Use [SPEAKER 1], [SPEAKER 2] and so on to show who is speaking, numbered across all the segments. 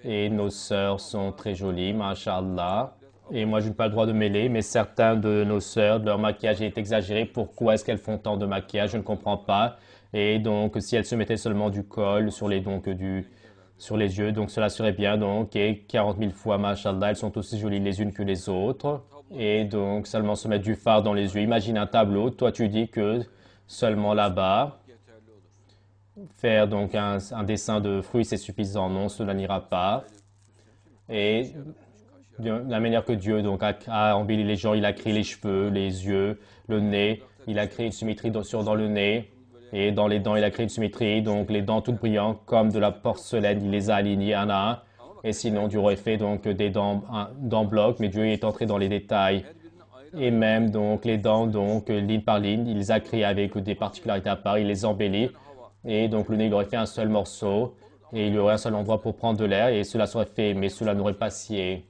[SPEAKER 1] et nos sœurs sont très jolies, mashallah. Et moi, je n'ai pas le droit de mêler, mais certains de nos sœurs, leur maquillage est exagéré. Pourquoi est-ce qu'elles font tant de maquillage? Je ne comprends pas. Et donc, si elles se mettaient seulement du col sur sur les yeux, donc cela serait bien. Donc, et 40 000 fois, mashallah, elles sont aussi jolies les unes que les autres. Et donc, seulement se mettre du fard dans les yeux. Imagine un tableau. Toi, tu dis que seulement là-bas, faire donc un dessin de fruits, c'est suffisant. Non, cela n'ira pas. Et de la manière que Dieu donc a embelli les gens, il a créé les cheveux, les yeux, le nez, il a créé une symétrie dans le nez et dans les dents, il a créé une symétrie, donc les dents toutes brillantes comme de la porcelaine, il les a alignées un à un. Et sinon, Dieu aurait fait donc des dents blocs, mais Dieu est entré dans les détails. Et même donc les dents, donc ligne par ligne, il les a créées avec des particularités à part, il les embellit. Et donc le nez, il aurait fait un seul morceau et il y aurait un seul endroit pour prendre de l'air et cela serait fait, mais cela n'aurait pas scié.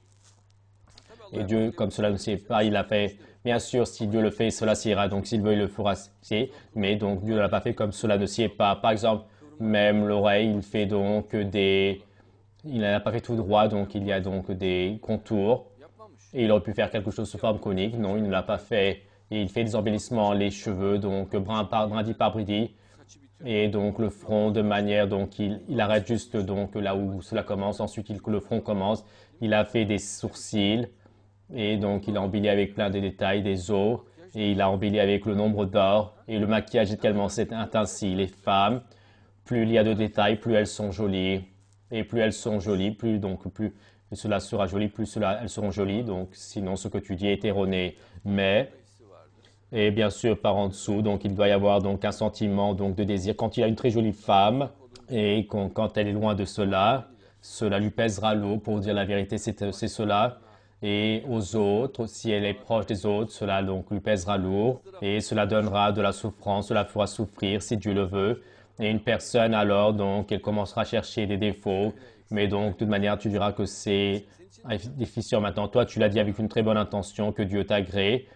[SPEAKER 1] Et Dieu, comme cela ne sait pas, il a fait. Bien sûr, si Dieu le fait, cela s'ira. Donc, s'il veut, il le fera scier. Mais donc, Dieu ne l'a pas fait comme cela ne sied pas. Par exemple, même l'oreille, il fait donc des. Il n'a pas fait tout droit, donc il y a donc des contours. Et il aurait pu faire quelque chose sous forme conique. Non, il ne l'a pas fait. Et il fait des embellissements, les cheveux, donc brindis par brindis. Et donc le front de manière, donc il arrête juste donc là où cela commence. Ensuite, le front commence. Il a fait des sourcils. Et donc, il a embelli avec plein de détails, des os, et il a embelli avec le nombre d'or. Et le maquillage est tellement c'est ainsi. Les femmes, plus il y a de détails, plus elles sont jolies. Et plus elles sont jolies, plus cela sera joli, elles seront jolies. Donc, sinon, ce que tu dis est erroné. Mais, et bien sûr, par en dessous, donc il doit y avoir donc un sentiment donc de désir. Quand il y a une très jolie femme, et quand elle est loin de cela, cela lui pèsera l'eau. Pour dire la vérité, c'est cela. Et aux autres, si elle est proche des autres, cela donc lui pèsera lourd et cela donnera de la souffrance, cela fera souffrir si Dieu le veut. Et une personne alors donc elle commencera à chercher des défauts, mais donc de toute manière tu diras que c'est des fissures maintenant. Toi tu l'as dit avec une très bonne intention que Dieu t'a créé